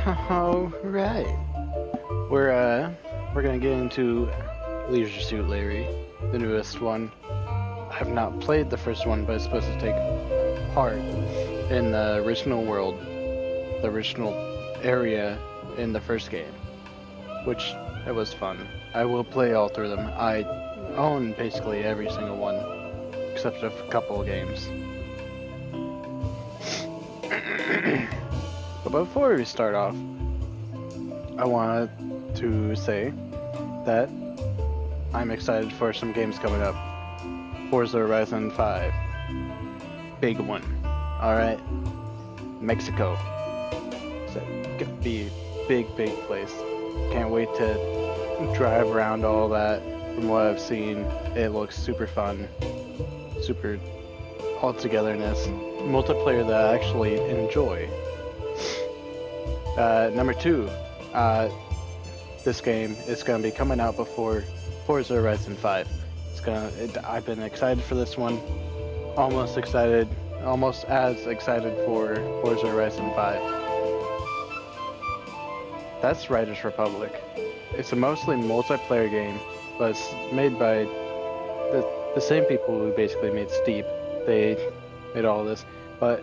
All right, we're gonna get into Leisure Suit Larry, the newest one. I have not played the first one, but it's supposed to take part in the original world, the original area in the first game, which it was fun. I will play all through them. I own basically every single one, except a couple of games. But before we start off, I wanted to say that I'm excited for some games coming up. Forza Horizon 5. Big one. Alright. Mexico. It's gonna be a big place. Can't wait to drive around all that. From what I've seen, it looks super fun. Super all-togetherness. Multiplayer that I actually enjoy. Number 2. This game is going to be coming out before Forza Horizon 5. I've been excited for this one. Almost as excited for Forza Horizon 5. That's Riders Republic. It's a mostly multiplayer game, but it's made by the same people who basically made Steep. They made all this, but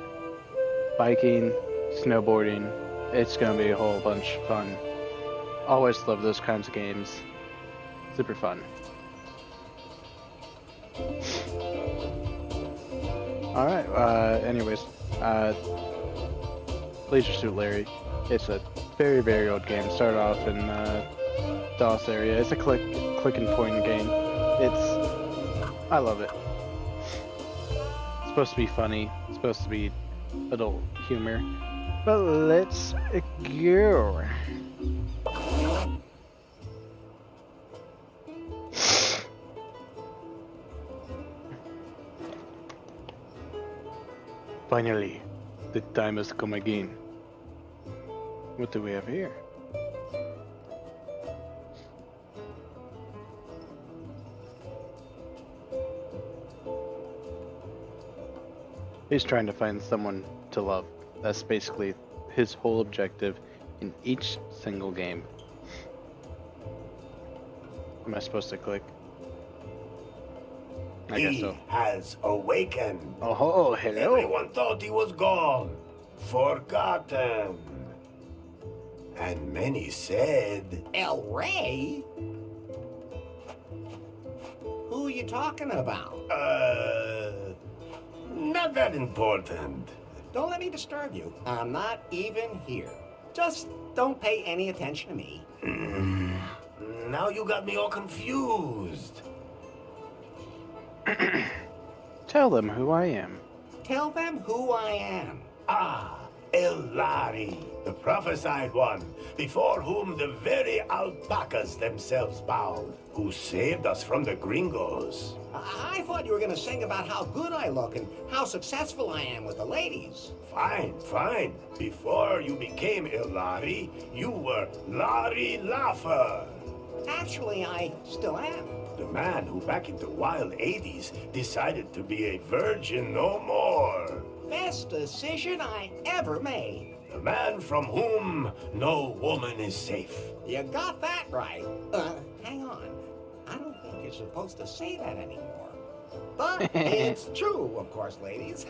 biking, snowboarding, it's gonna be a whole bunch of fun. Always love those kinds of games. Super fun. Alright, anyways, Leisure Suit Larry. It's a very old game. Started off in DOS area. It's a click and point game. I love it. It's supposed to be funny. It's supposed to be adult humor. But let's go. Finally, the time has come again. What do we have here? He's trying to find someone to love. That's basically his whole objective in each single game. Am I supposed to click? I guess so. He has awakened. Oh, hello. Everyone thought he was gone, forgotten. And many said, El Rey? Who are you talking about? not that important. Don't let me disturb you. I'm not even here. Just don't pay any attention to me. Now you got me all confused. Tell them who I am. Tell them who I am. Ah, Elari, the prophesied one, before whom the very alpacas themselves bowed, who saved us from the gringos. I thought you were going to sing about how good I look and how successful I am with the ladies. Fine. Before you became Elari, you were Larry Laffer. Actually, I still am. The man who back in the wild 80s decided to be a virgin no more. Best decision I ever made. The man from whom no woman is safe. You got that right. Hang on. I don't think you're supposed to say that anymore. But it's true, of course, ladies.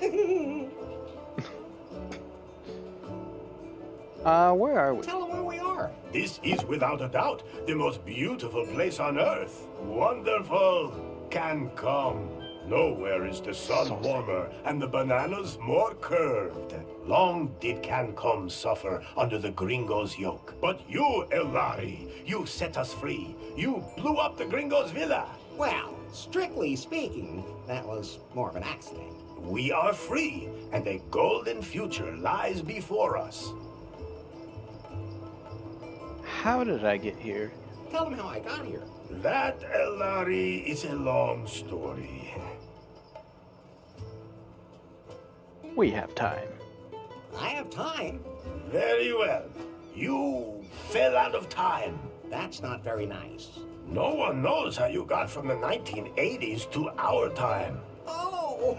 Where are we? Tell them where we are. This is without a doubt the most beautiful place on earth. Wonderful Cancun. Nowhere is the sun warmer and the bananas more curved. Long did Cancun suffer under the gringos' yoke. But you, Elari, you set us free. You blew up the gringos' villa. Well, strictly speaking, that was more of an accident. We are free, and a golden future lies before us. How did I get here? Tell them how I got here. That, Elari, is a long story. We have time. I have time. Very well. You fell out of time. That's not very nice. No one knows how you got from the 1980s to our time. Oh,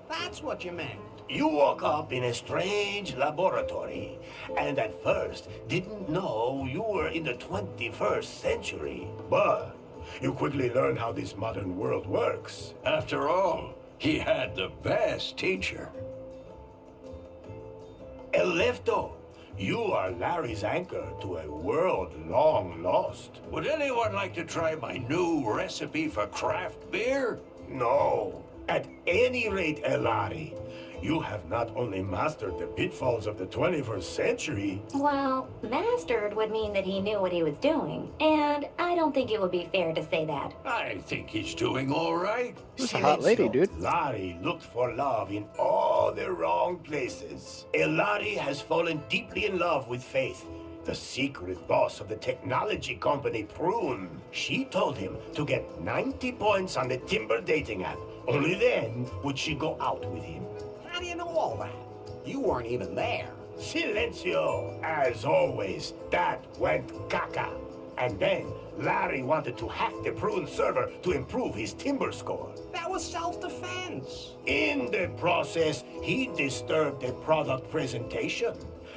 that's what you meant. You woke up in a strange laboratory, and at first didn't know you were in the 21st century. But you quickly learned how this modern world works. After all, he had the best teacher. Elefto, you are Larry's anchor to a world long lost. Would anyone like to try my new recipe for craft beer? No. At any rate, Elari, you have not only mastered the pitfalls of the 21st century, Well, mastered would mean that he knew what he was doing, and I don't think it would be fair to say that. I think he's doing all right. Who's a hot lady, dude? Larry looked for love in all the wrong places. Elari has fallen deeply in love with Faith, the secret boss of the technology company Prune. She told him to get 90 points on the Timber dating app. Only then would she go out with him. How do you know all that? You weren't even there. Silencio! As always, that went caca. And then Larry wanted to hack the Prune server to improve his Timber score. That was self-defense. In the process, he disturbed the product presentation,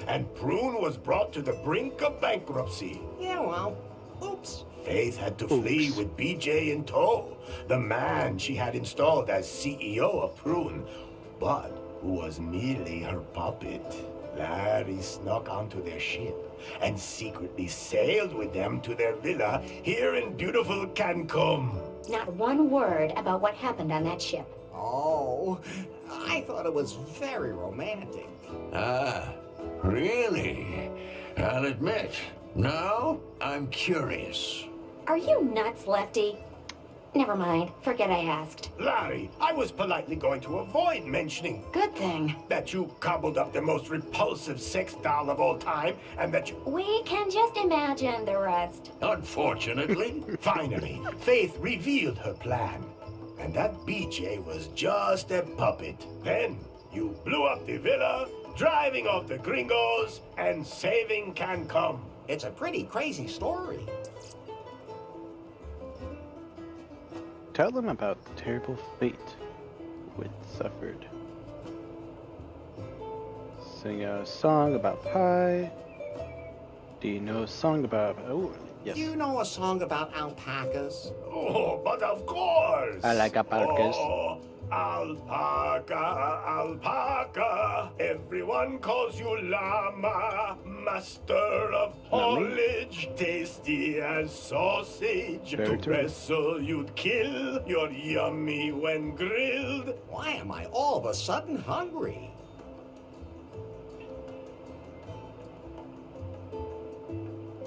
and Prune was brought to the brink of bankruptcy. Yeah, well, oops. Faith had to flee with BJ in tow, the man she had installed as CEO of Prune, but who was merely her puppet. Larry snuck onto their ship and secretly sailed with them to their villa here in beautiful Cancun. Not one word about what happened on that ship. Oh, I thought it was very romantic. Ah, really? I'll admit, now I'm curious. Are you nuts, Lefty? Never mind. Forget I asked. Larry, I was politely going to avoid mentioning Good thing. that you cobbled up the most repulsive sex doll of all time, and that you... We can just imagine the rest. Unfortunately, Finally, Faith revealed her plan. And that BJ was just a puppet. Then, you blew up the villa, driving off the gringos, and saving Cancun. It's a pretty crazy story. Tell them about the terrible fate Wit suffered. Sing a song about pie. Do you know a song about... Oh, yes. Do you know a song about alpacas? Oh, but of course! I like alpacas. Oh, alpaca, alpaca. Everyone calls you llama. Master of haulage, tasty as sausage. Very To true. wrestle, you'd kill. You're yummy when grilled. Why am I all of a sudden hungry?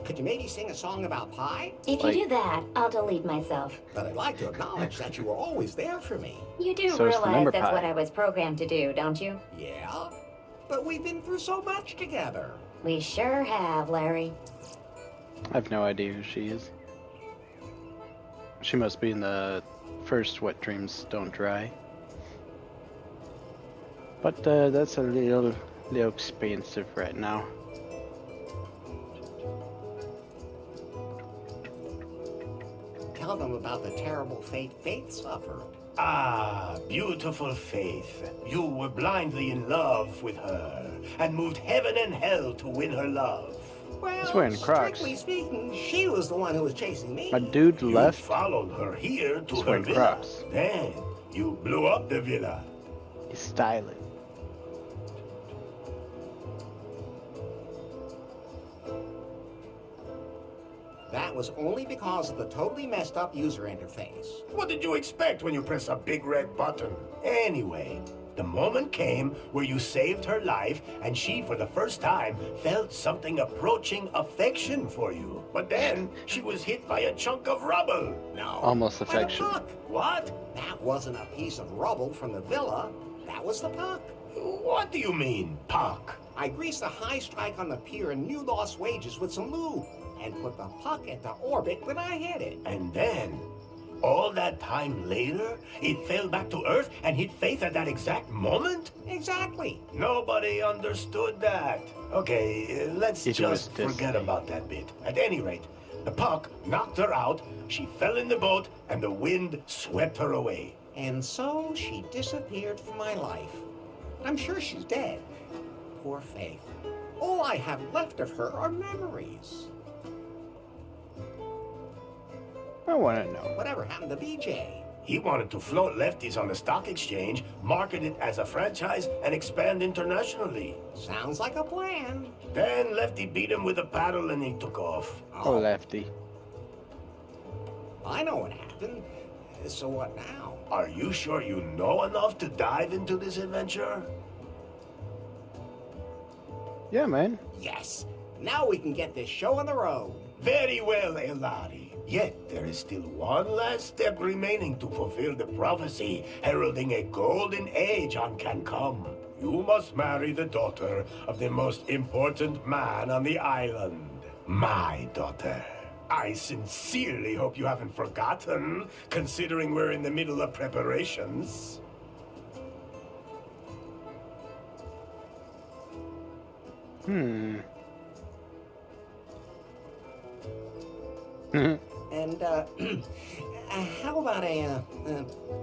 Could you maybe sing a song about pie? If you do that, I'll delete myself. But I'd like to acknowledge that you were always there for me. You do So it's the realize number that's pie. what I was programmed to do, don't you? Yeah? But we've been through so much together. We sure have, Larry. I have no idea who she is. She must be in the first Wet Dreams Don't Dry. But that's a little expensive right now. Tell them about the terrible fate Faith suffered. Ah, beautiful Faith. You were blindly in love with her and moved heaven and hell to win her love. Well, He's wearing Crocs. strictly speaking, she was the one who was chasing me. My dude You left. followed her here to He's her wearing villa. Crocs. Then you blew up the villa. He's styling. That was only because of the totally messed up user interface. What did you expect when you press a big red button? Anyway, the moment came where you saved her life, and she, for the first time, felt something approaching affection for you. But then she was hit by a chunk of rubble. No. Almost by the affection. puck. What? That wasn't a piece of rubble from the villa. That was the puck. What do you mean, Puck? I greased a high strike on the pier in New Lost Wages with some lube and put the puck into orbit when I hit it. And then, all that time later, it fell back to Earth and hit Faith at that exact moment? Exactly. Nobody understood that. Okay, let's It was just forget Disney. about that bit. At any rate, the puck knocked her out, she fell in the boat, and the wind swept her away. And so she disappeared from my life. but I'm sure she's dead. Poor Faith. All I have left of her are memories. I want to know. Whatever happened to BJ? He wanted to float Lefties on the stock exchange, market it as a franchise, and expand internationally. Sounds like a plan. Then Lefty beat him with a paddle and he took off. Oh, Lefty. I know what happened. So what now? Are you sure you know enough to dive into this adventure? Yeah, man. Yes. Now we can get this show on the road. Very well, Elari. Yet there is still one last step remaining to fulfill the prophecy heralding a golden age on Cancom. You must marry the daughter of the most important man on the island. My daughter. I sincerely hope you haven't forgotten, considering we're in the middle of preparations. And, how about a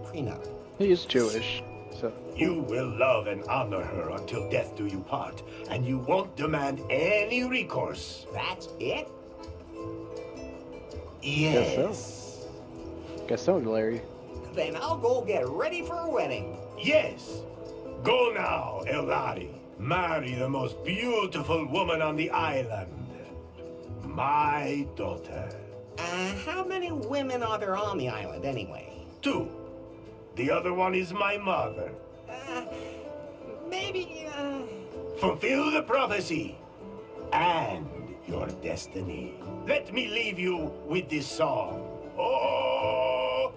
prenup? He's Jewish, so You will love and honor her until death do you part, and you won't demand any recourse. That's it? Yes. guess so, Larry. Then I'll go get ready for a wedding. Yes. Go now, Elari. Marry the most beautiful woman on the island. My daughter. How many women are there on the island anyway? 2. The other one is my mother. Maybe, Fulfill the prophecy and your destiny. Let me leave you with this song. Oh,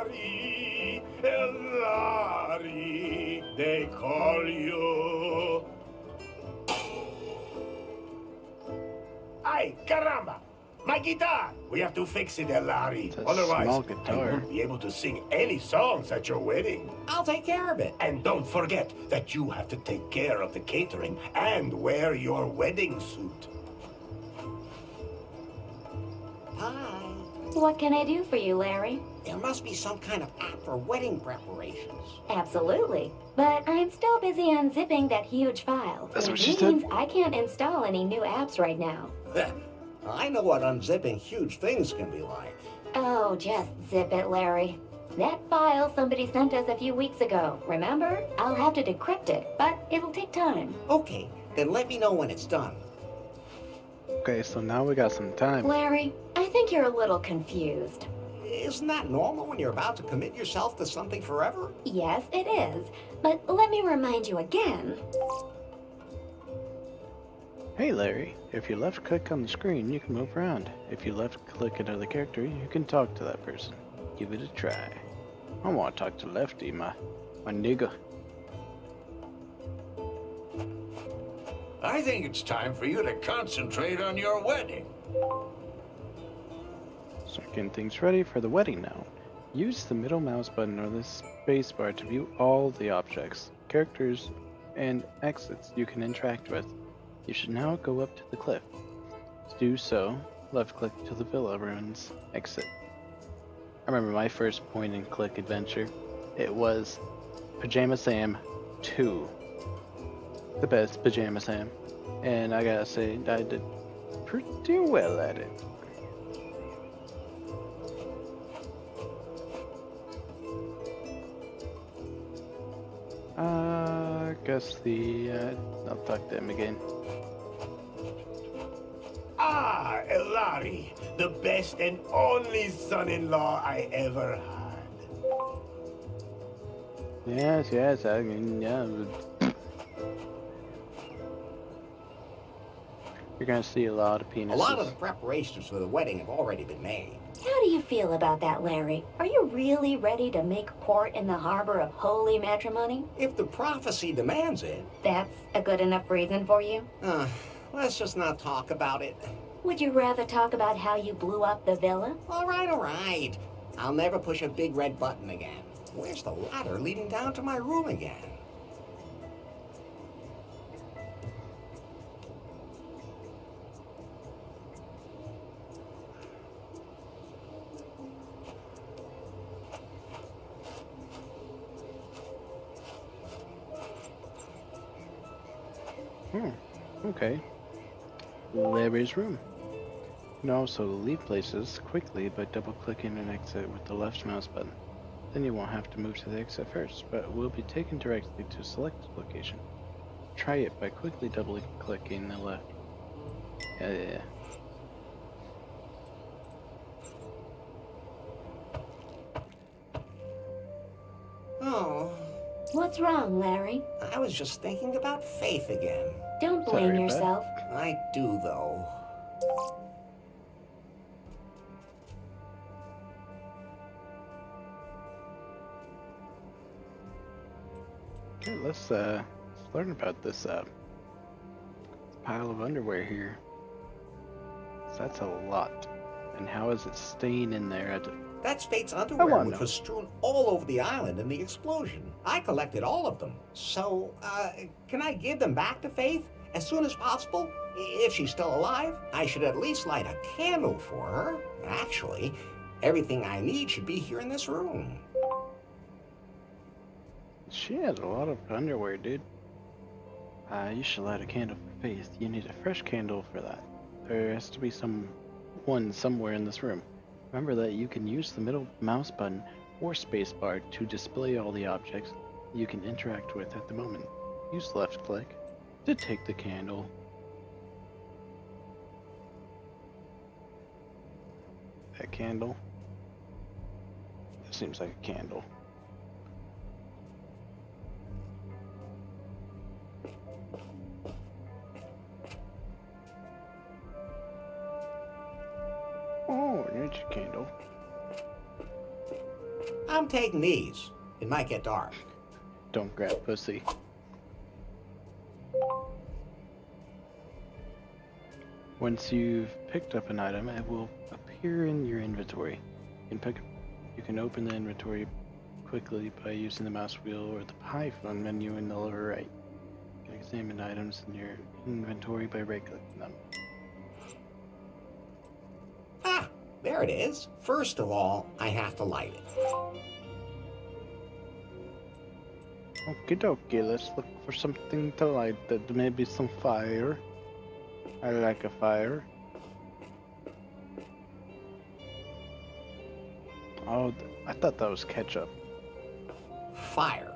Elari, Elari, they call you. Ay, caramba! My guitar! We have to fix it, Elari. It's a Otherwise, small I guitar. won't be able to sing any songs at your wedding. I'll take care of it. And don't forget that you have to take care of the catering and wear your wedding suit. Bye. What can I do for you, Larry? There must be some kind of app for wedding preparations. Absolutely. But I'm still busy unzipping that huge file. That's what which she said. means I can't install any new apps right now. I know what unzipping huge things can be like. Oh, just zip it, Larry. That file somebody sent us a few weeks ago, remember? I'll have to decrypt it, but it'll take time. Okay, then let me know when it's done. Okay, so now we got some time. Larry, I think you're a little confused. Isn't that normal when you're about to commit yourself to something forever? Yes, it is. But let me remind you again. Hey Larry, if you left click on the screen, you can move around. If you left click another character, you can talk to that person. Give it a try. I want to talk to Lefty, my nigga. I think it's time for you to concentrate on your wedding. So getting things ready for the wedding now. Use the middle mouse button or the space bar to view all the objects, characters, and exits you can interact with. You should now go up to the cliff. To do so, left click to the villa ruins, exit. I remember my first point and click adventure. It was Pajama Sam 2. The best Pajama Sam. And I gotta say, I did pretty well at it. I guess I'll talk to him again. Ah, Elari, the best and only son-in-law I ever had. Yes, I mean, yeah. You're gonna see a lot of penises. A lot of the preparations for the wedding have already been made. How do you feel about that, Larry? Are you really ready to make port in the harbor of holy matrimony? If the prophecy demands it, That's a good enough reason for you? let's just not talk about it. Would you rather talk about how you blew up the villa? All right. I'll never push a big red button again. Where's the ladder leading down to my room again? Hmm. Okay. Larry's room. You can also leave places quickly by double-clicking an exit with the left mouse button. Then you won't have to move to the exit first, but will be taken directly to a selected location. Try it by quickly double-clicking the left. Yeah. Oh, What's wrong, Larry? I was just thinking about Faith again. Don't Sorry, blame Beth. yourself. I do, though. Okay, let's learn about this pile of underwear here. So that's a lot. And how is it staying in there? That's Faith's I underwear, wanna which know. was strewn all over the island in the explosion. I collected all of them. So, can I give them back to Faith as soon as possible? If she's still alive, I should at least light a candle for her. Actually, everything I need should be here in this room. She has a lot of underwear, dude. You should light a candle for Faith. You need a fresh candle for that. There has to be one somewhere in this room. Remember that you can use the middle mouse button or spacebar to display all the objects you can interact with at the moment. Use left click to take the candle. That candle? That seems like a candle. Oh, there's your candle. I'm taking these. It might get dark. Don't grab pussy. Once you've picked up an item, it will appear in your inventory. You can open the inventory quickly by using the mouse wheel or the iPhone menu in the lower right. You can examine items in your inventory by right-clicking them. Ah, there it is. First of all, I have to light it. Okie dokie, let's look for something to light that maybe some fire. I like a fire. Oh, I thought that was ketchup. Fire.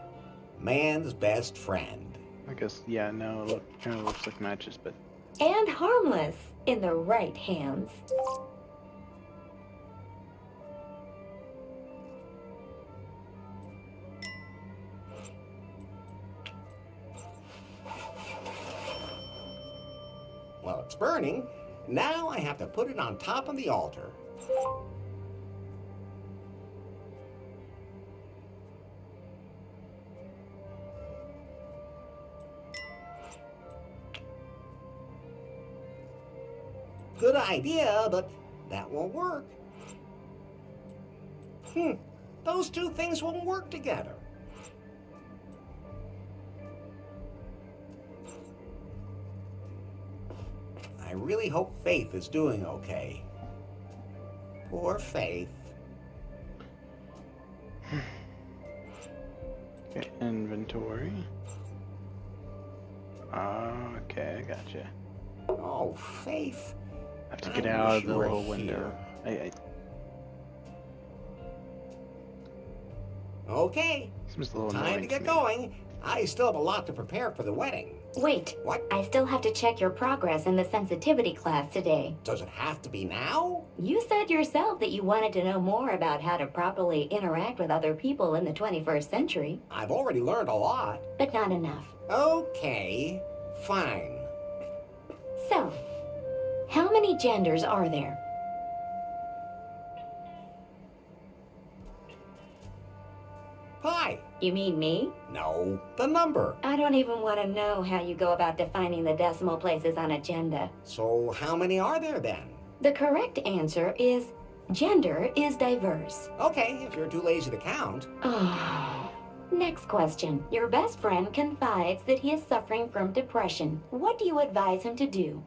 Man's best friend. I guess, yeah, no, it kind of looks like matches, but And harmless in the right hands. Well, it's burning. Now I have to put it on top of the altar. Good idea, but that won't work. Those two things won't work together. I really hope Faith is doing okay. Poor Faith. okay, inventory. Okay, I gotcha. Oh, Faith. I have to I get out wish of the you were little window. Okay, Seems a little time annoying to get me. going. I still have a lot to prepare for the wedding. Wait, What? I still have to check your progress in the sensitivity class today. Does it have to be now? You said yourself that you wanted to know more about how to properly interact with other people in the 21st century, I've already learned a lot. but not enough. Okay, fine. So, how many genders are there? Pi. You mean me? No, the number. I don't even want to know how you go about defining the decimal places on agenda. So how many are there then? The correct answer is gender is diverse. Okay, if you're too lazy to count. Oh. Next question. Your best friend confides that he is suffering from depression. What do you advise him to do?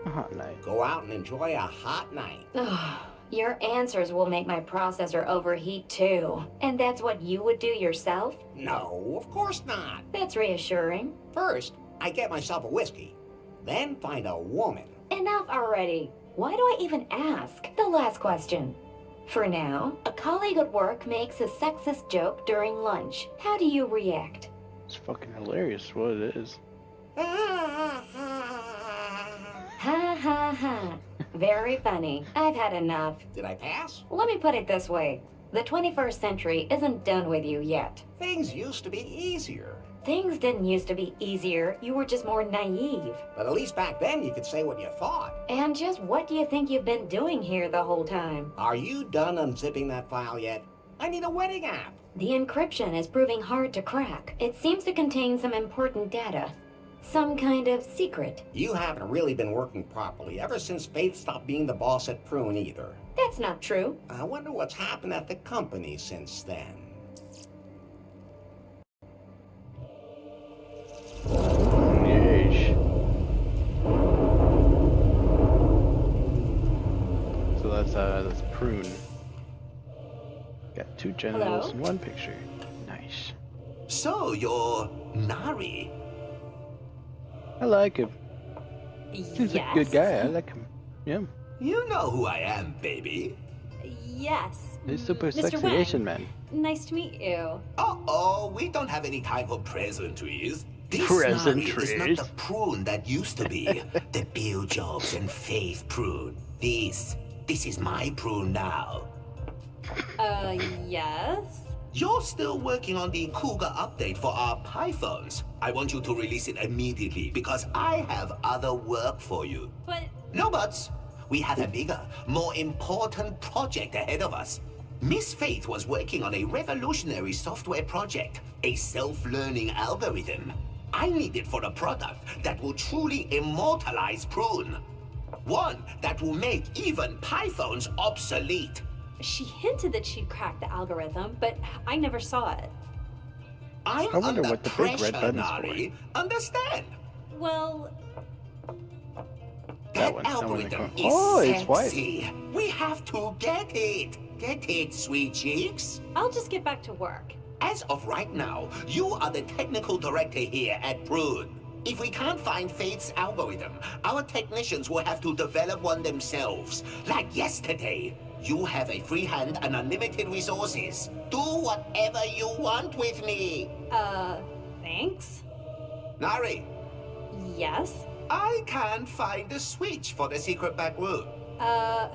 A hot night. Go out and enjoy a hot night. Oh, Your answers will make my processor overheat too. And that's what you would do yourself? No, of course not. That's reassuring. First, I get myself a whiskey. Then find a woman. Enough already. Why do I even ask? The last question. For now, a colleague at work makes a sexist joke during lunch. How do you react? It's fucking hilarious what it is. Ha ha ha. Very funny. I've had enough. Did I pass? Let me put it this way. The 21st century isn't done with you yet. Things used to be easier. Things didn't used to be easier. You were just more naive. But at least back then you could say what you thought. And just what do you think you've been doing here the whole time? Are you done unzipping that file yet? I need a wedding app. The encryption is proving hard to crack. It seems to contain some important data. Some kind of secret. You haven't really been working properly ever since Faith stopped being the boss at Prune either. That's not true. I wonder what's happened at the company since then. Yeesh. So that's Prune. Got 2 genitals Hello? in 1 picture. Nice. So you're Nari. I like him. He's a good guy. I like him. Yeah. You know who I am, baby. Yes. He's super Mr. sexy Wang. Asian man. Nice to meet you. Uh-oh, we don't have any time for pleasantries. This Nari is Pleasantries? not the Prune that used to be. The Bill Jobs and Faith Prune. This is my Prune now. Yes? You're still working on the Cougar update for our Pythons. I want you to release it immediately because I have other work for you. But No buts. We have a bigger, more important project ahead of us. Miss Faith was working on a revolutionary software project, a self-learning algorithm. I need it for a product that will truly immortalize Prune. One that will make even Pythons obsolete. she hinted that she'd cracked the algorithm, but I never saw it. I'm I wonder under what the big red pressure, button's for. Nari. Understand? Well, That one, I wanna algorithm go- is Oh, it's white. sexy. We have to get it. Get it, sweet cheeks. I'll just get back to work. As of right now, you are the technical director here at Prune. If we can't find Faith's algorithm, our technicians will have to develop one themselves. Like yesterday. You have a free hand and unlimited resources. Do whatever you want with me. Thanks? Nari, Yes? I can't find the switch for the secret back room. I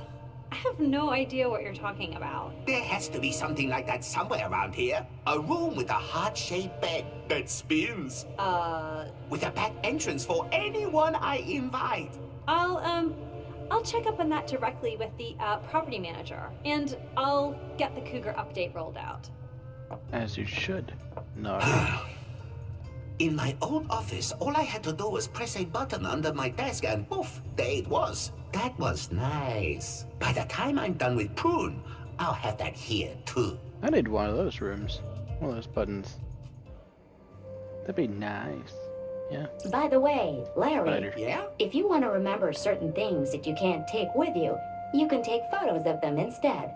have no idea what you're talking about. There has to be something like that somewhere around here. A room with a heart-shaped bed that spins. With a back entrance for anyone I invite. I'll check up on that directly with the, property manager, and I'll get the Cougar update rolled out. As you should. No. In my old office, all I had to do was press a button under my desk and poof, there it was. That was nice. By the time I'm done with Prune, I'll have that here too. I need one of those rooms. One of those buttons. That'd be nice. Yeah. By the way, Larry, Later. Yeah? if you want to remember certain things that you can't take with you, you can take photos of them instead.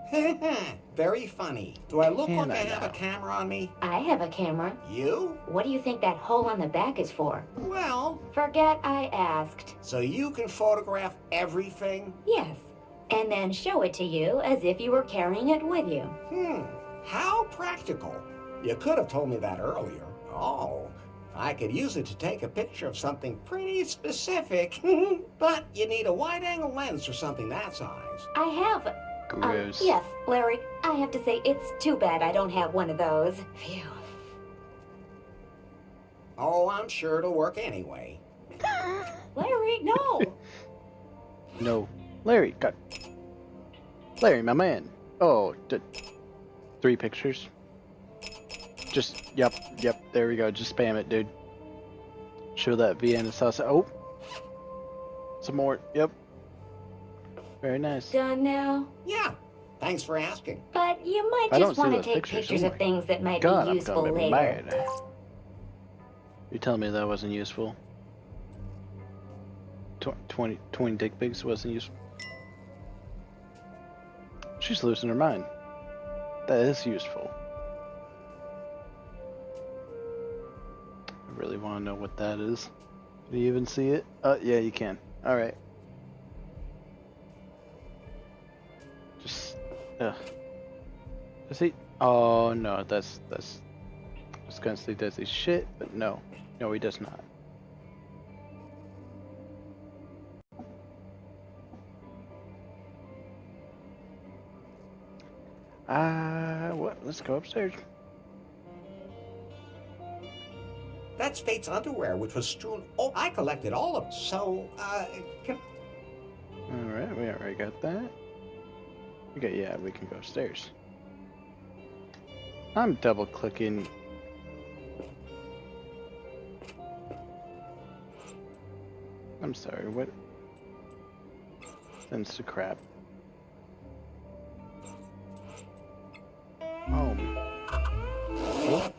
Very funny. Do I look Can like I I have a now? camera on me? I have a camera. You? What do you think that hole on the back is for? Well, Forget I asked. so you can photograph everything? Yes. And then show it to you as if you were carrying it with you. How practical. You could have told me that earlier. Oh, I could use it to take a picture of something pretty specific. But you need a wide-angle lens for something that size. I have. Gross. Yes, Larry, I have to say it's too bad I don't have one of those. Phew. Oh, I'm sure it'll work anyway. Larry, no! No. Larry, got. Larry, my man. Oh, 3 pictures. Just, yep, there we go. Just spam it, dude. Show that Vienna sauce. Oh! Some more, yep. Very nice. Done now? Yeah, thanks for asking. But you might I don't just see want to those take pictures, pictures oh of my things that might God, be I'm useful gonna be later. mad. You telling me that wasn't useful? 20 dick pics wasn't useful? She's losing her mind. That is useful. I really want to know what that is. Can you even see it? Yeah, you can. Alright. Just, Does he? Oh, no, that's, I was gonna say, does he shit? But no. No, he does not. What? Let's go upstairs. That's Fate's underwear, which was strewn. Oh, I collected all of them. So, can. Alright, we already got that. Okay, yeah, we can go upstairs. I'm double clicking. I'm sorry, what? Sends to crap. Oh. Oh.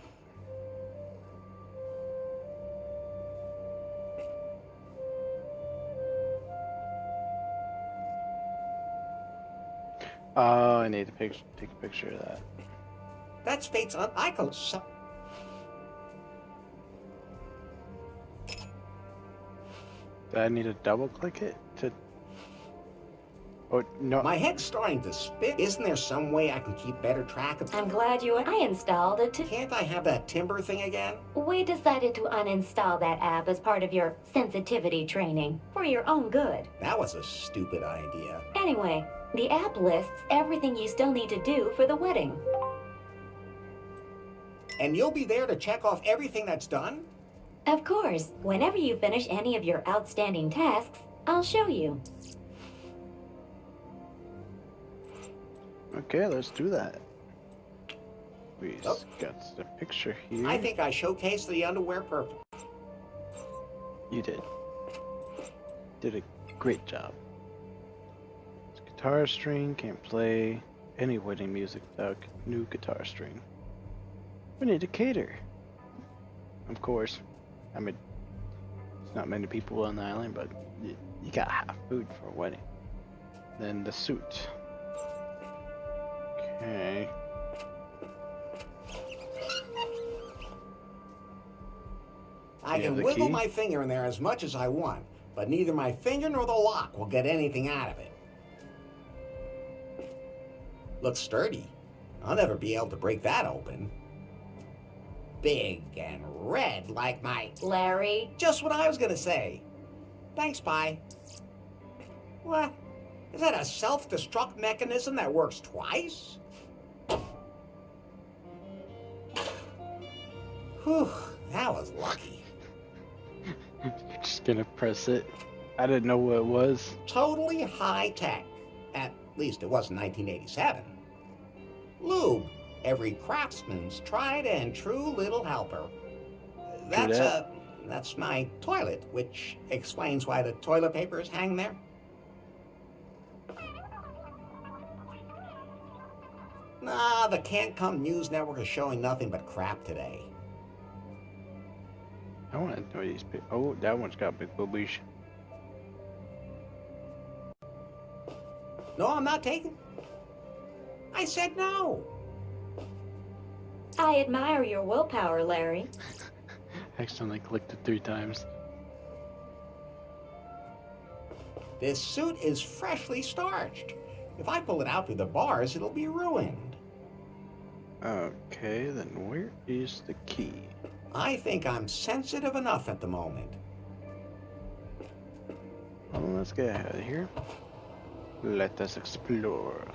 Oh, I need to take a picture of that. That's Fate's I call so. Do I need to double click it to? Oh no! My head's starting to spin. Isn't there some way I can keep better track of? I'm glad I installed it to... Can't I have that timber thing again? We decided to uninstall that app as part of your sensitivity training, for your own good. That was a stupid idea. Anyway, the app lists everything you still need to do for the wedding. And you'll be there to check off everything that's done? Of course, whenever you finish any of your outstanding tasks, I'll show you. Okay, let's do that. We Oh. got the picture here. I think I showcased the underwear perfect. You did. Did a great job. It's guitar string, can't play any wedding music without new guitar string. We need to cater. Of course. I mean, it's not many people on the island, but you gotta have food for a wedding. Then the suit. Okay. I You have can the wiggle key? my finger in there as much as I want, but neither my finger nor the lock will get anything out of it. Looks sturdy. I'll never be able to break that open. Big and red like my... Larry, Just what I was gonna say. Thanks, Pi. What? Is that a self-destruct mechanism that works twice? Whew, that was lucky. Just gonna press it. I didn't know what it was. Totally high-tech. At least it was in 1987. Lube. Every craftsman's tried and true little helper. That's my toilet, which explains why the toilet paper is hanging there. Nah, the Can't Come News Network is showing nothing but crap today. I want to know these big. Oh, that one's got big boobies. No, I'm not taking. I said no. I admire your willpower, Larry. Accidentally clicked it 3 times. This suit is freshly starched. If I pull it out through the bars, it'll be ruined. Okay, then where is the key? I think I'm sensitive enough at the moment. Well, let's get ahead of here. Let us explore.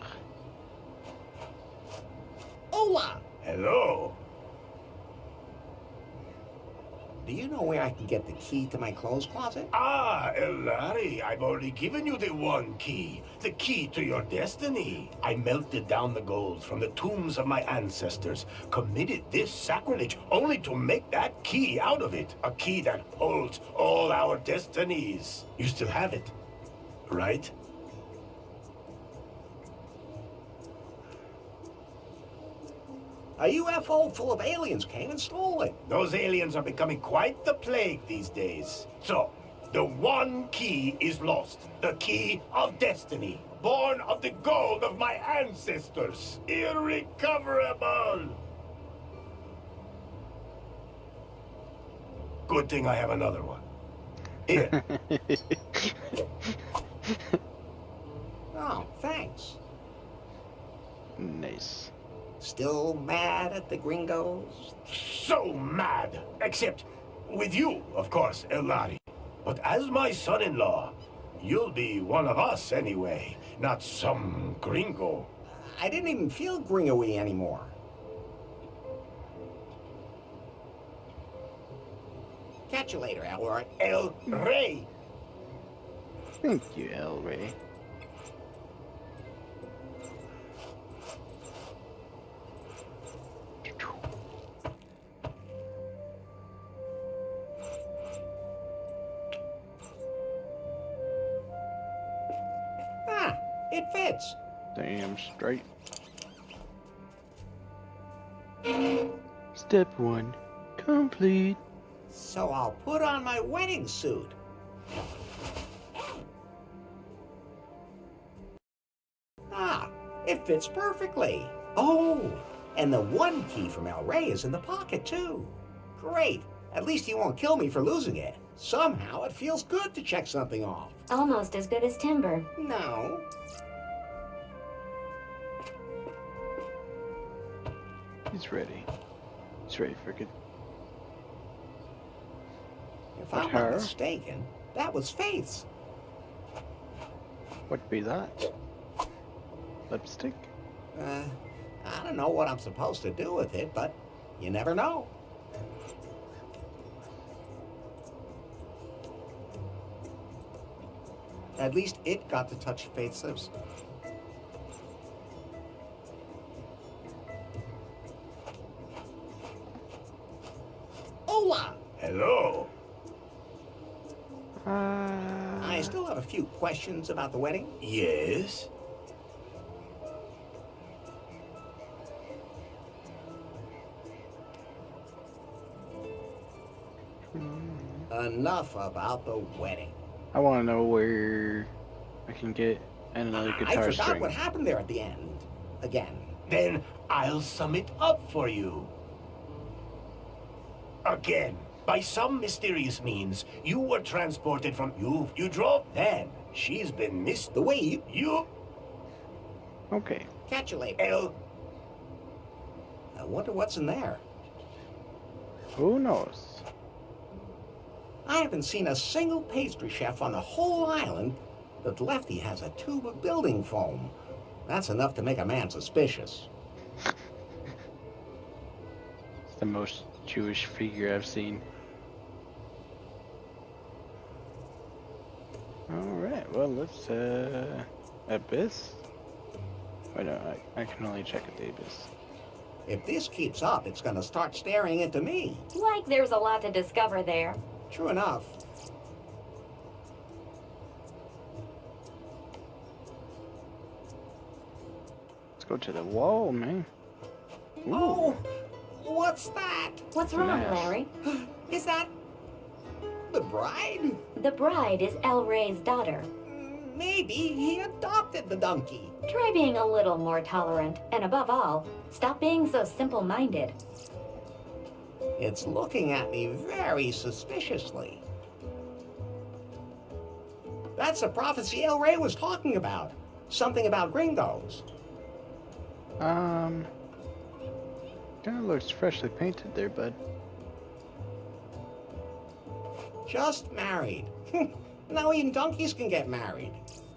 Hola! Hello. Do you know where I can get the key to my clothes closet? Ah, Larry, I've already given you the one key. The key to your destiny. I melted down the gold from the tombs of my ancestors, committed this sacrilege only to make that key out of it. A key that holds all our destinies. You still have it, right? A UFO full of aliens came and stole it. Those aliens are becoming quite the plague these days. So, the one key is lost. The key of destiny. born of the gold of my ancestors. Irrecoverable! Good thing I have another one. Here. Oh, thanks. Nice. Still mad at the gringos? So mad! Except with you, of course, Elari. But as my son-in-law, you'll be one of us anyway, not some gringo. I didn't even feel gringo-y anymore. Catch you later, Elroy. El Rey! Thank you, El Rey. Ah, it fits. Damn straight. Step 1 complete. So I'll put on my wedding suit. Ah, it fits perfectly. Oh, and the one key from El Rey is in the pocket, too. Great. At least he won't kill me for losing it. Somehow it feels good to check something off. Almost as good as timber. No. He's ready. He's ready for good. If I'm her? not mistaken, that was Faith's. What be that? Lipstick? I don't know what I'm supposed to do with it, but you never know. At least it got to touch Faith's lips. Hola! Hello! I still have a few questions about the wedding. Yes? Enough about the wedding. I want to know where I can get another I guitar forgot string. what happened there at the end. Again. Then I'll sum it up for you. Again, by some mysterious means, you were transported from... You drove then. She's been missed. The way You... Okay. catch you later. El... I wonder what's in there. Who knows? I haven't seen a single pastry chef on the whole island, but Lefty has a tube of building foam. That's enough to make a man suspicious. It's the most Jewish figure I've seen. Alright, well, let's, Abyss? Wait, no, I can only check at the Abyss. If this keeps up, it's gonna start staring into me. Like there's a lot to discover there. True enough. Let's go to the wall, man. Ooh. Oh, what's that? What's wrong, Nice. Larry? Is that the bride? The bride is El Rey's daughter. Maybe he adopted the donkey. Try being a little more tolerant, and above all, stop being so simple-minded. It's looking at me very suspiciously. That's the prophecy El Rey was talking about. Something about gringos. Kinda looks freshly painted there, bud. Just married. Now even donkeys can get married.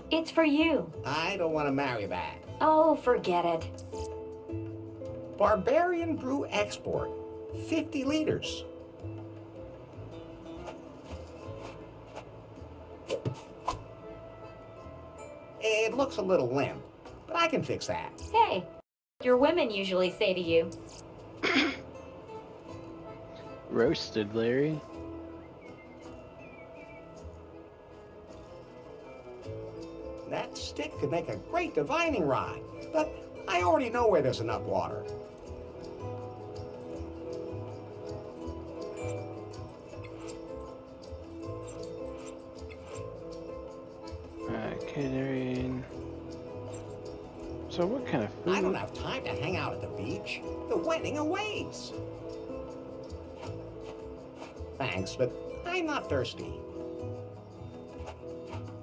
It's for you. I don't want to marry that. Oh, forget it. Barbarian brew export. 50 liters. It looks a little limp, but I can fix that. Hey, your women usually say to you. Roasted, Larry. That stick could make a great divining rod, but I already know where there's enough water. Okay, Larry. So what kind of food? I don't have time to hang out at the beach. The wedding awaits. Thanks, but I'm not thirsty.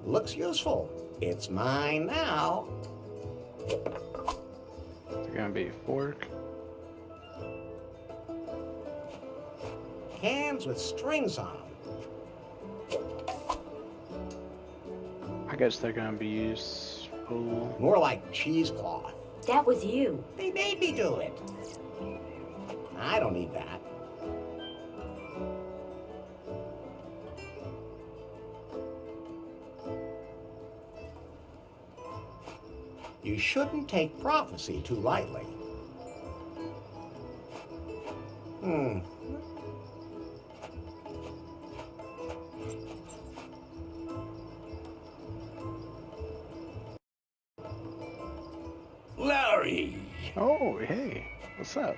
Looks useful. It's mine now. It's gonna be a fork. Cans with strings on them. I guess they're gonna be useful. More like cheesecloth. That was you. They made me do it. I don't need that. You shouldn't take prophecy too lightly. Larry! Oh, hey, what's up?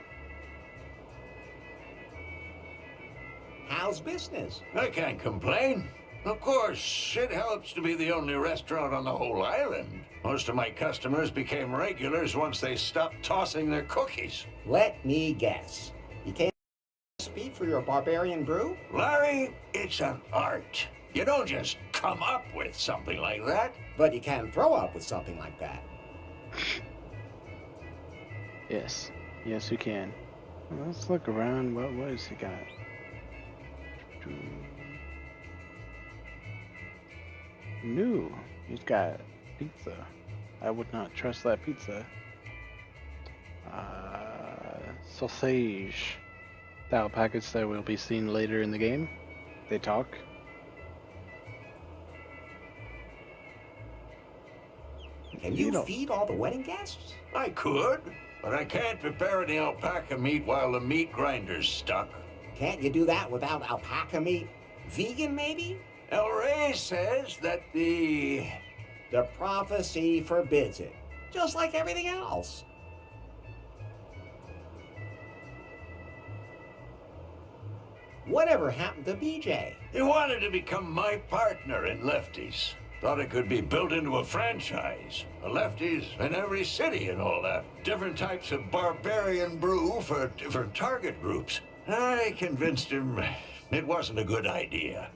How's business? I can't complain. Of course, it helps to be the only restaurant on the whole island. Most of my customers became regulars once they stopped tossing their cookies. Let me guess. You came to speak for your barbarian brew? Larry, it's an art. You don't just come up with something like that. But you can throw up with something like that. Yes, yes, we can. Well, let's look around. What has he got? New. He's got pizza. I would not trust that pizza. Sausage. The alpacas that will be seen later in the game. They talk. Can you feed all the wedding guests? I could, but I can't prepare any alpaca meat while the meat grinder's stuck. Can't you do that without alpaca meat? Vegan, maybe? El Rey says that the prophecy forbids it. Just like everything else. Whatever happened to BJ? He wanted to become my partner in Lefties. Thought it could be built into a franchise. A Lefties in every city and all that. Different types of barbarian brew for different target groups. I convinced him it wasn't a good idea.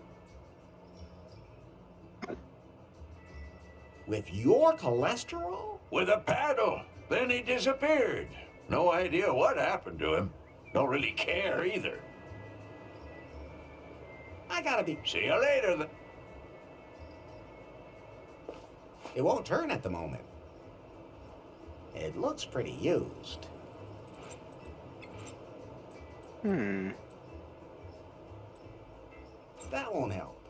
With your cholesterol? With a paddle. Then he disappeared. No idea what happened to him. Don't really care either. I gotta be... See you later then. It won't turn at the moment. It looks pretty used. That won't help.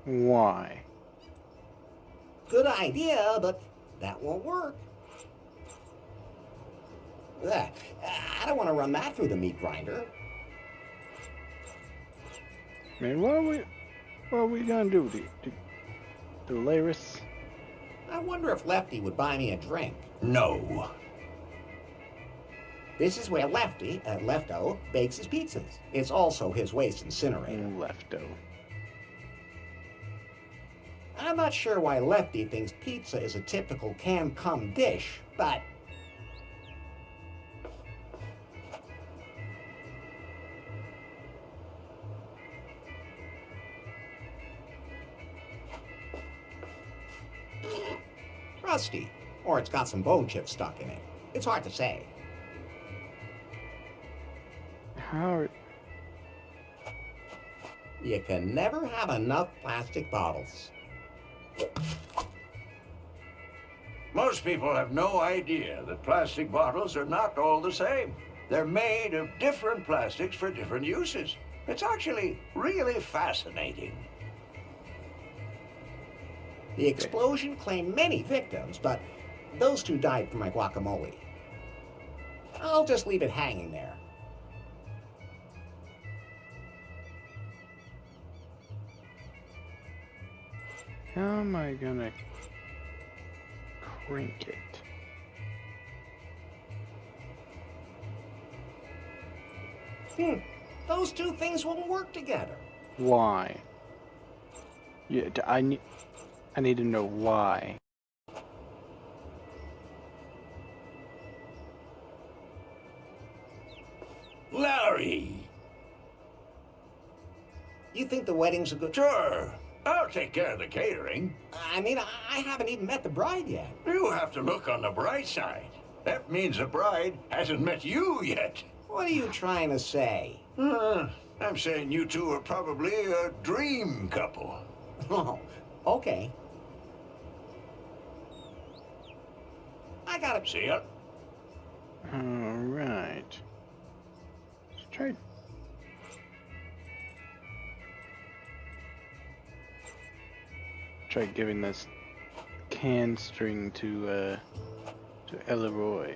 Why? Good idea, but that won't work. Ugh, I don't want to run that through the meat grinder. I mean, what are we gonna do? Do Laris? I wonder if Lefty would buy me a drink. No. This is where Lefty, at Lefto, bakes his pizzas. It's also his waste incinerator. Lefto. I'm not sure why Lefty thinks pizza is a typical can-cum dish, but... Rusty. Or it's got some bone chips stuck in it. It's hard to say. How? You can never have enough plastic bottles. Most people have no idea that plastic bottles are not all the same. They're made of different plastics for different uses. It's actually really fascinating. The explosion claimed many victims, but those two died from my guacamole. I'll just leave it hanging there. How am I gonna crank it? Those two things won't work together. Why? Yeah, I need to know why. Larry! You think the wedding's a good... Sure, I'll take care of the catering. I mean, I haven't even met the bride yet. You have to look on the bright side. That means the bride hasn't met you yet. What are you trying to say? I'm saying you two are probably a dream couple. Oh, okay. I gotta... See ya. Alright. Let's try giving this can string to Elroy.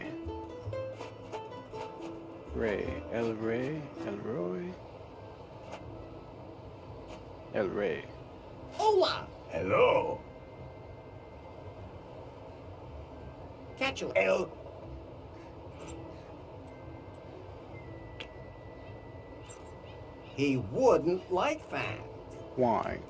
Elroy. Hola! Hello. Catch you. El... He wouldn't like that. Why?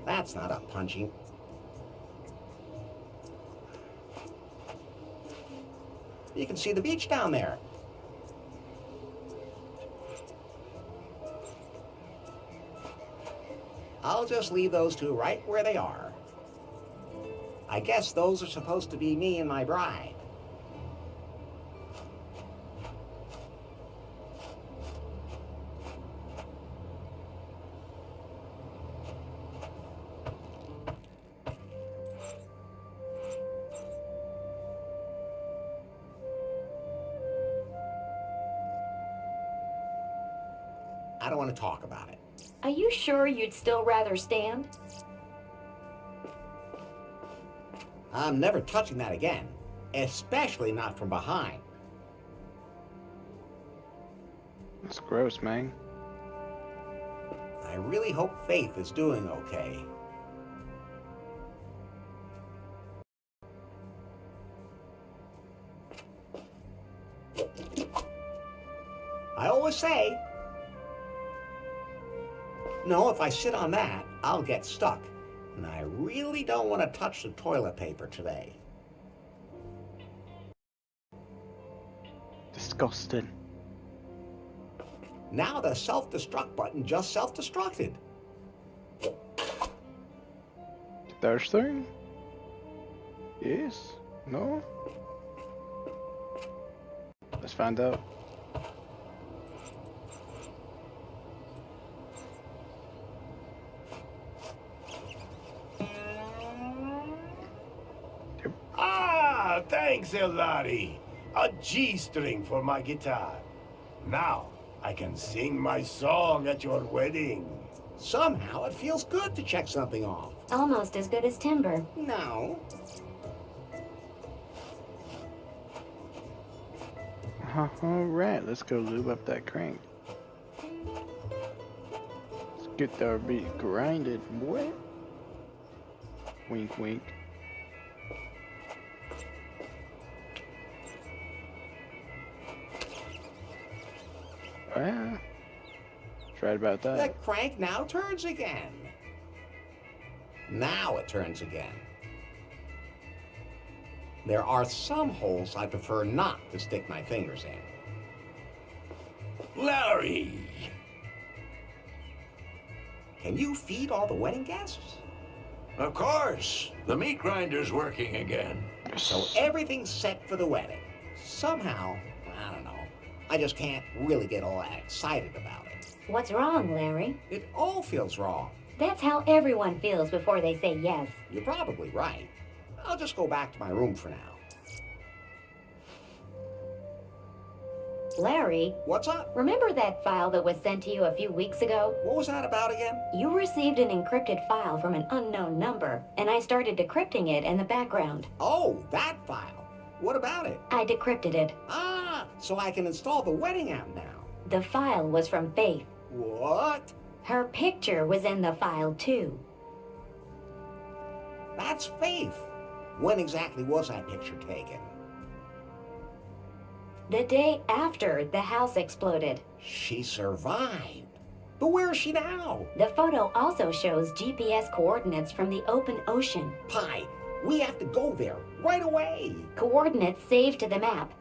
That's not a punching. You can see the beach down there. I'll just leave those two right where they are. I guess those are supposed to be me and my bride. I don't want to talk about it. Are you sure you'd still rather stand? I'm never touching that again, especially not from behind. That's gross, man. I really hope Faith is doing okay. I always say, no, if I sit on that, I'll get stuck. And I really don't want to touch the toilet paper today. Disgusting. Now the self-destruct button just self-destructed. There's thing? Yes? No? Let's find out. Ah, thanks, Elari. A G-string for my guitar. Now, I can sing my song at your wedding. Somehow it feels good to check something off. Almost as good as timber. No. Alright, let's go lube up that crank. Let's get that beat grinded, boy. Wink, wink. Yeah. Right about The that. crank now turns again. Now it turns again. There are some holes I prefer not to stick my fingers in. Larry! Can you feed all the wedding guests? Of course. The meat grinder's working again. So everything's set for the wedding. Somehow, I don't know, I just can't really get all that excited about it. What's wrong, Larry? It all feels wrong. That's how everyone feels before they say yes. You're probably right. I'll just go back to my room for now. Larry, What's up? remember that file that was sent to you a few weeks ago? What was that about again? You received an encrypted file from an unknown number, and I started decrypting it in the background. Oh, that file. What about it? I decrypted it. Ah, so I can install the wedding app now. The file was from Faith. What? Her picture was in the file, too. That's Faith. When exactly was that picture taken? The day after the house exploded. She survived. But where is she now? The photo also shows GPS coordinates from the open ocean. Pi, we have to go there right away. Coordinates saved to the map.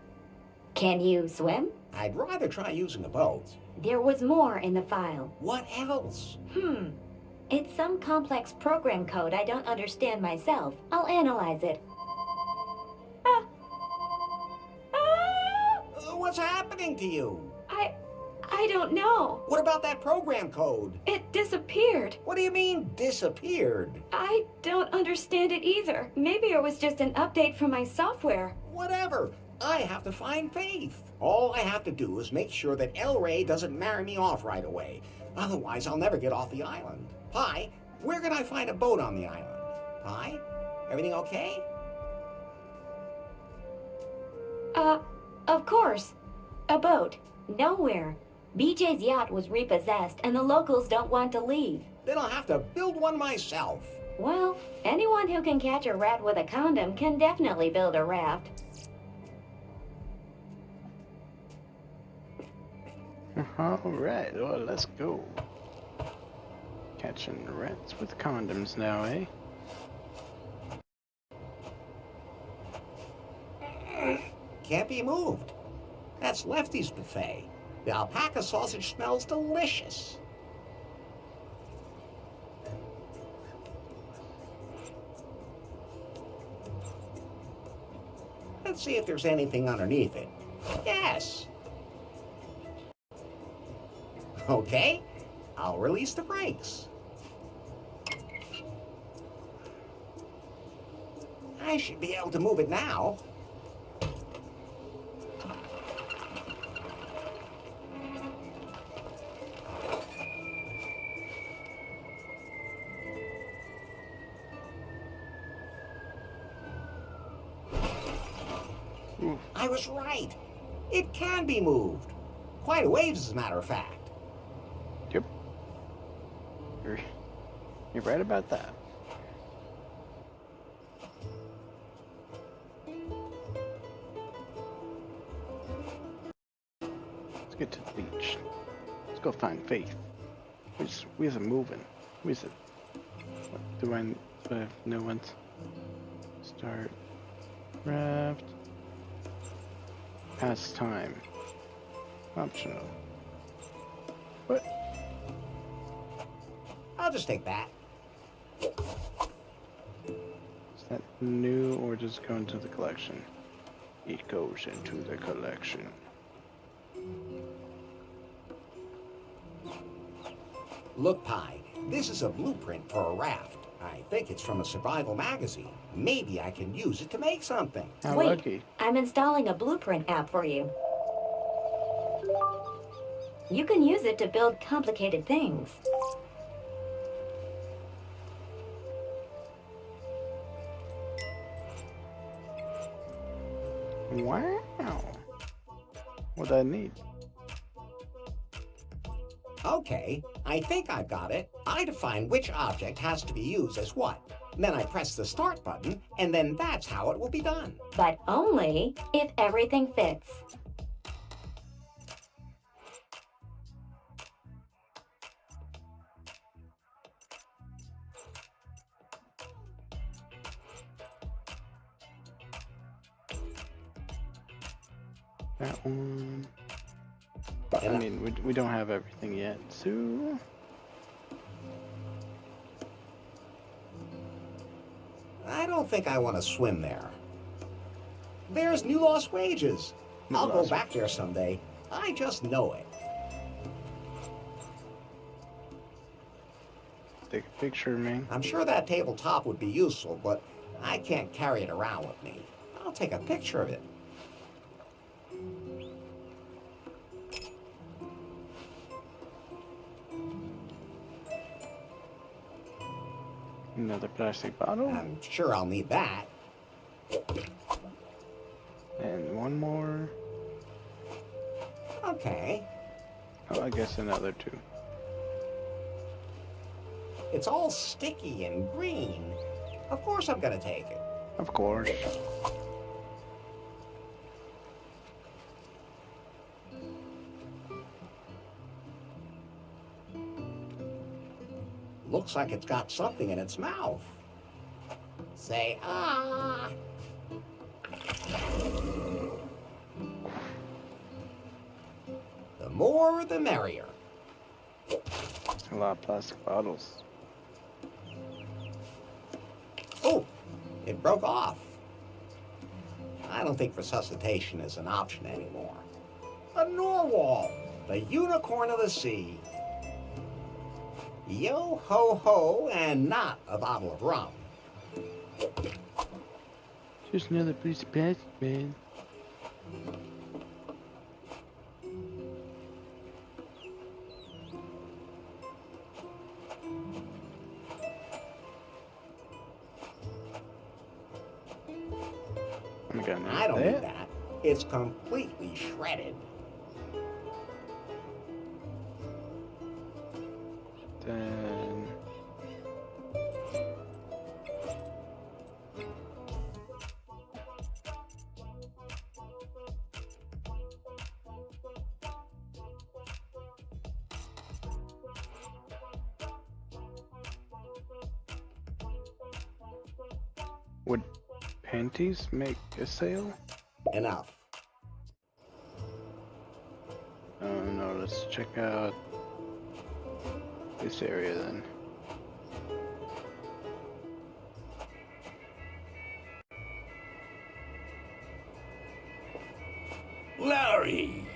Can you swim? I'd rather try using a boat. There was more in the file. What else? It's some complex program code I don't understand myself. I'll analyze it. What's happening to you? I don't know. What about that program code? It disappeared. What do you mean, disappeared? I don't understand it either. Maybe it was just an update from my software. Whatever. I have to find Faith. All I have to do is make sure that El Rey doesn't marry me off right away. Otherwise, I'll never get off the island. Pi, where can I find a boat on the island? Pi, everything okay? Of course. A boat. Nowhere. BJ's yacht was repossessed and the locals don't want to leave. Then I'll have to build one myself. Well, anyone who can catch a rat with a condom can definitely build a raft. Alright, well, let's go. Catching rats with condoms now, eh? Can't be moved. That's Lefty's buffet. The alpaca sausage smells delicious. Let's see if there's anything underneath it. Yes. Okay, I'll release the brakes. I should be able to move it now. I was right. It can be moved. Quite a ways, as a matter of fact. Yep. You're right about that. Let's get to the beach. Let's go find Faith. Where's it moving? Where's it? What do I have no one's? Start. Raft. Pass time. Optional. What? I'll just take that. Is that new or just go into the collection? It goes into the collection. Look, Pi, this is a blueprint for a raft. I think it's from a survival magazine. Maybe I can use it to make something. How Wait, lucky. I'm installing a blueprint app for you. You can use it to build complicated things. Wow. What I need? Okay, I think I've got it. I define which object has to be used as what. Then I press the start button, and then that's how it will be done. But only if everything fits. That one. I mean, we don't have everything yet, so... I don't think I want to swim there. There's New Lost Wages. I'll go back there someday. I just know it. Take a picture of me. I'm sure that tabletop would be useful, but I can't carry it around with me. I'll take a picture of it. Another plastic bottle. I'm sure I'll need that. And one more. Okay. Oh, I guess another two. It's all sticky and green. Of course I'm gonna take it. Of course. Looks like it's got something in its mouth. Say ah. The more the merrier. A lot of plastic bottles. Oh, it broke off. I don't think resuscitation is an option anymore. A narwhal, the unicorn of the sea. Yo ho ho, and not a bottle of rum. Just another piece of plastic, man. I don't need that. It's completely shredded. Then would panties make a sale? Enough. Oh no, let's check out this area then. Larry!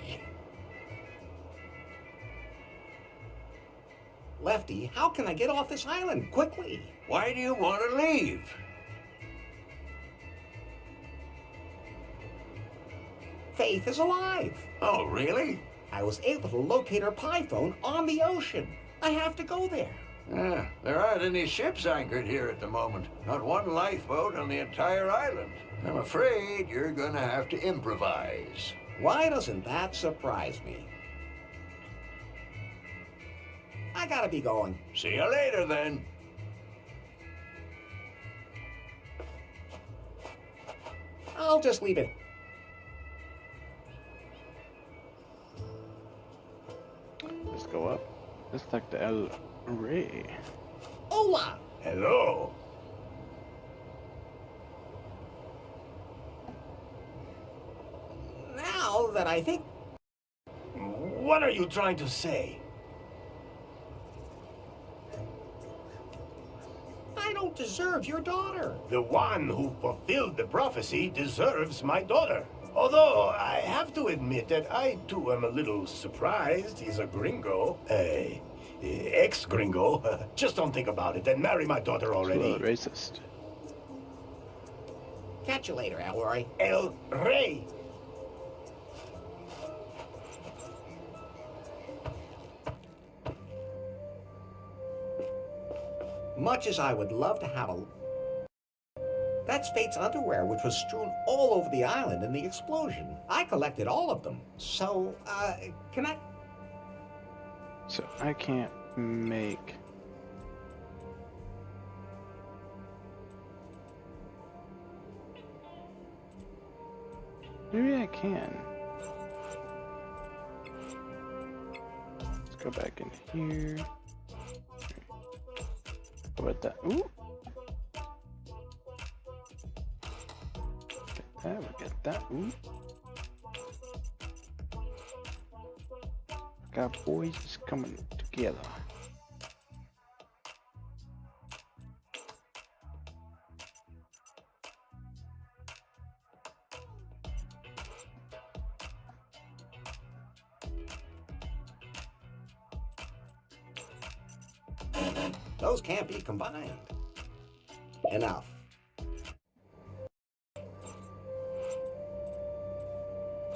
Lefty, how can I get off this island quickly? Why do you want to leave? Faith is alive. Oh, really? I was able to locate her pie phone on the ocean. I have to go there. There aren't any ships anchored here at the moment. Not one lifeboat on the entire island. I'm afraid you're gonna have to improvise. Why doesn't that surprise me? I gotta be going. See you later, then. I'll just leave it. Let's go up. It's like the El Rey. Hola! Hello. Now that I think... What are you trying to say? I don't deserve your daughter. The one who fulfilled the prophecy deserves my daughter. Although I have to admit that I too am a little surprised he's a gringo. Ex-gringo. Just don't think about it and marry my daughter It's a already. little racist. Catch you later, Elroy. El Rey. Much as I would love to have a... That's Fate's underwear, which was strewn all over the island in the explosion. I collected all of them. So, can I... So I can't make... Maybe I can. Let's go back in here. How about that? Ooh! Get that, we get that. Ooh! Got boys coming together. Those can't be combined. Enough.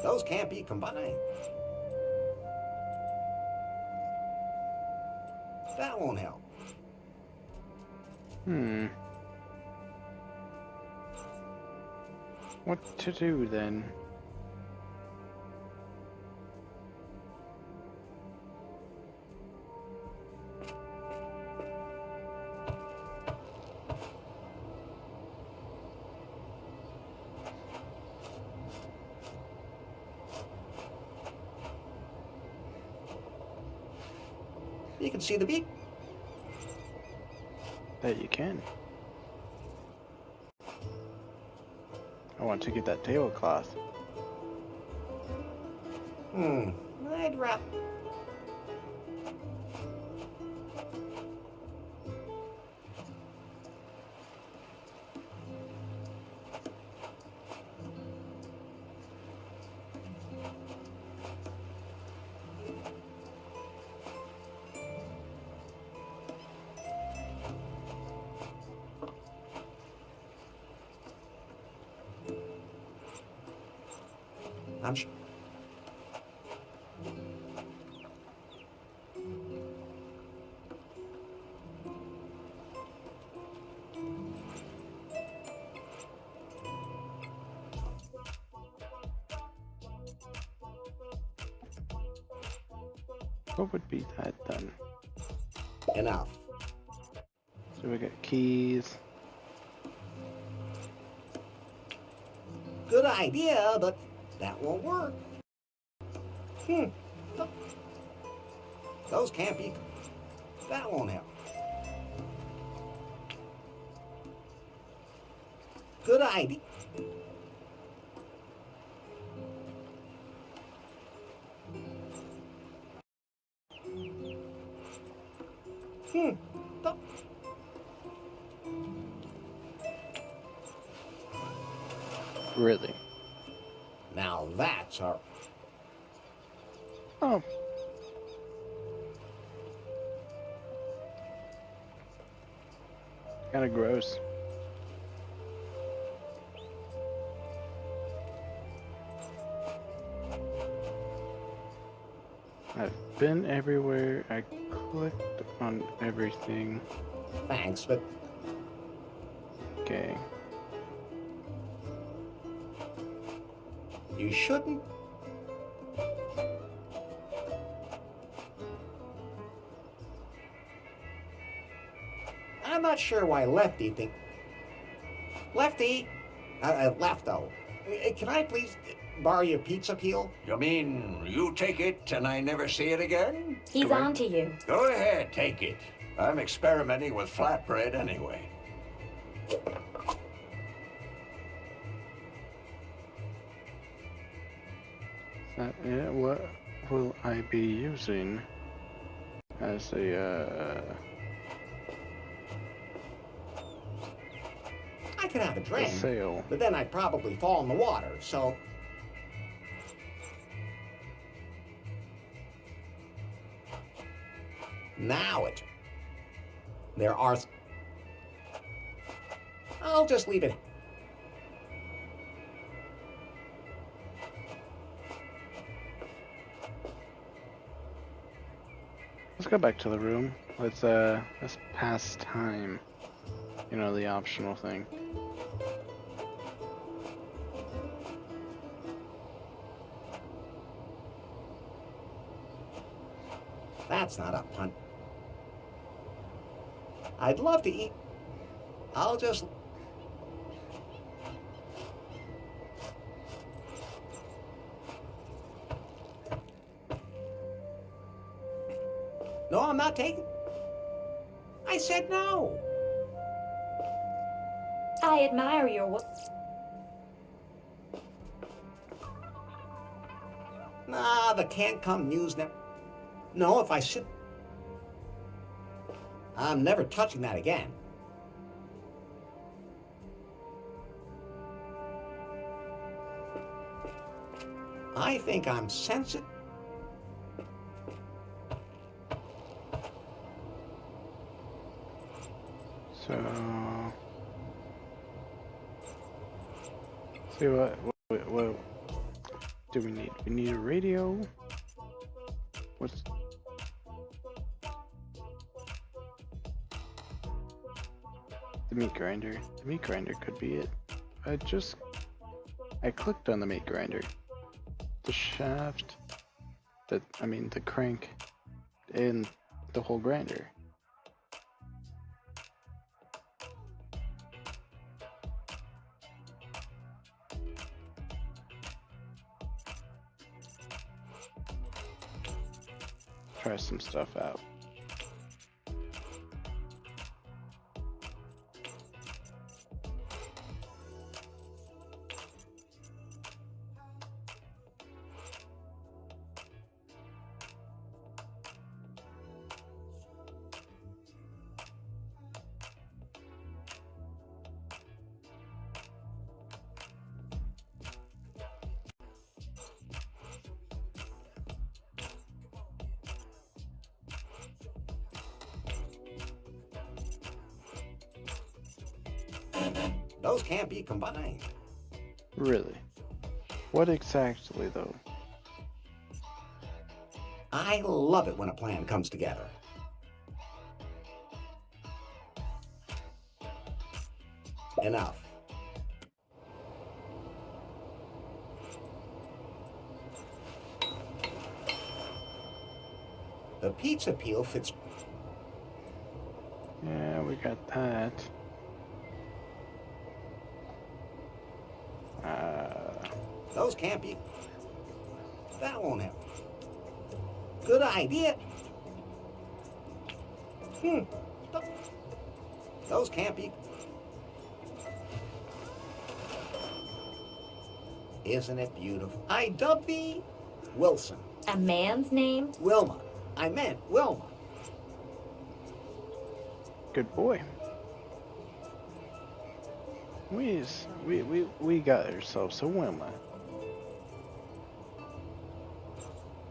Those can't be combined. That won't help. What to do then? You can see the beak. bet you can. I want to get that tablecloth. I'd rather... I'm sure. What would be that then? Enough. So we got keys. Good idea, but that won't work. Those can't be... That won't help. Good idea. Th- Really? Now that's our... Oh. Kinda gross. I've been everywhere. I clicked on everything. Thanks, but Okay. you shouldn't... I'm not sure why Lefty think... Lefty! Lefto. Can I please borrow your pizza peel? You mean you take it and I never see it again? He's on to you. Go ahead, take it. I'm experimenting with flatbread anyway. Is that it? What will I be using as a, I could have a drink, sail? but then I'd probably fall in the water, so... Now it... There are... I'll just leave it. Let's go back to the room. Let's pass time. You know, the optional thing. That's not a pun. I'd love to eat. I'll just... No, I'm not taking... I said no. I admire your work. Nah, the can't come news now. No, if I sit... I'm never touching that again. I think I'm sensitive. So, see what do we need? We need a radio. What's the meat grinder? The meat grinder could be it. I clicked on the meat grinder. The shaft, the crank, and the whole grinder. Try some stuff out. Those can't be combined. Really? What exactly, though? I love it when a plan comes together. Enough. The pizza peel fits. Yeah, we got that. Those can't be. That won't happen. Good idea. Those can't be. Isn't it beautiful? I dubbed thee Wilson. A man's name? Wilma. I meant Wilma. Good boy. We got ourselves a Wilma.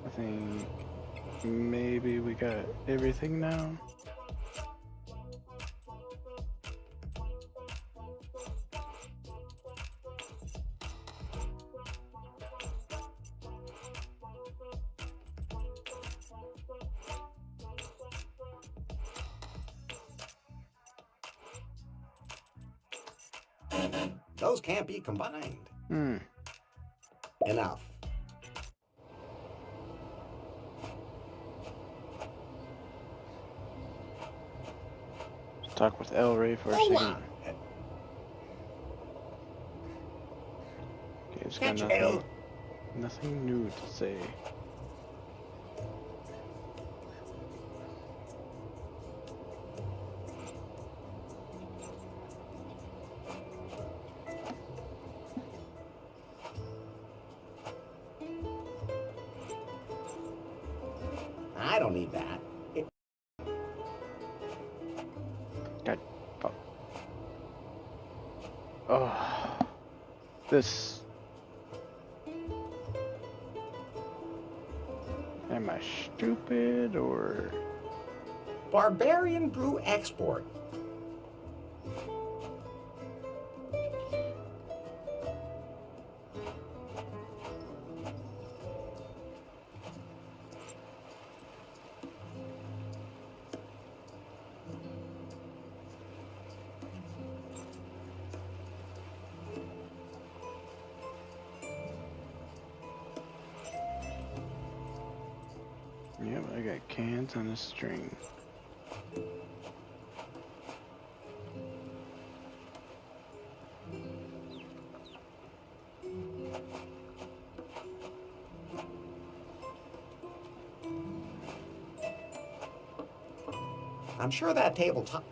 I think maybe we got everything now. Those can't be combined. Enough. Let's talk with El Rey for a Hold second. on. Okay, it's got Catch El. nothing new to say. I don't need that. God, fuck. Oh, this. Am I stupid or? Barbarian brew export. Yep, I got cans on a string. I'm sure that tabletop.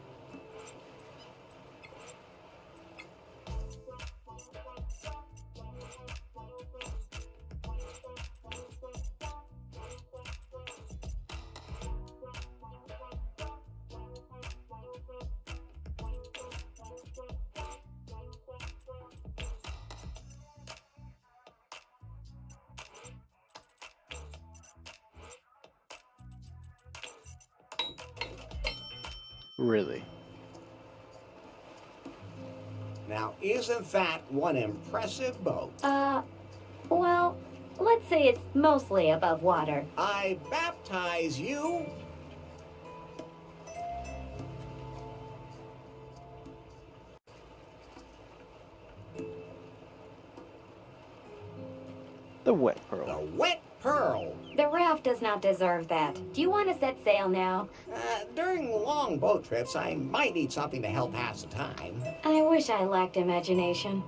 Really? Now, isn't that one impressive boat? Well, let's say it's mostly above water. I baptize you. The wet pearl. The wet pearl. The raft does not deserve that. Do you want to set sail now? During long boat trips, I might need something to help pass the time. I wish I lacked imagination.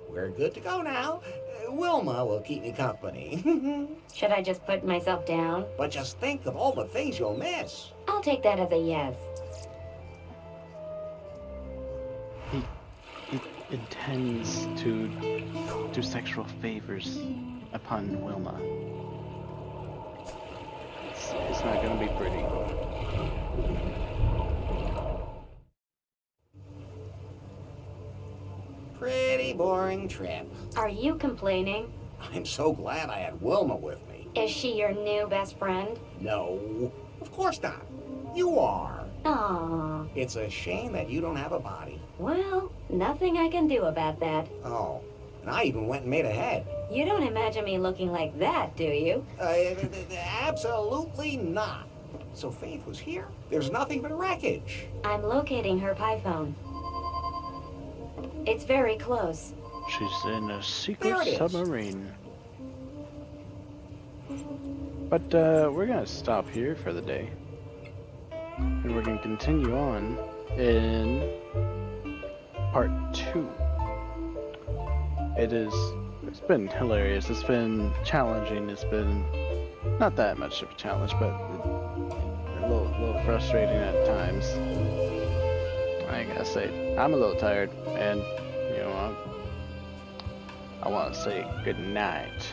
We're good to go now. Wilma will keep me company. Should I just put myself down? But just think of all the things you'll miss. I'll take that as a yes. He intends to do sexual favors upon Wilma. It's not gonna be pretty. Pretty boring trip. Are you complaining? I'm so glad I had Wilma with me. Is she your new best friend? No, Of course not. You are. Aw. It's a shame that you don't have a body. Well, nothing I can do about that. Oh, and I even went and made a head. You don't imagine me looking like that, do you? Absolutely not. So Faith was here? There's nothing but wreckage. I'm locating her phone. It's very close. She's in a There secret it is. submarine. But we're gonna stop here for the day. And we're gonna continue on in part 2. It's been hilarious, it's been challenging, it's been not that much of a challenge, but a little frustrating at times. I gotta say, I'm a little tired, and you know, I want to say good night.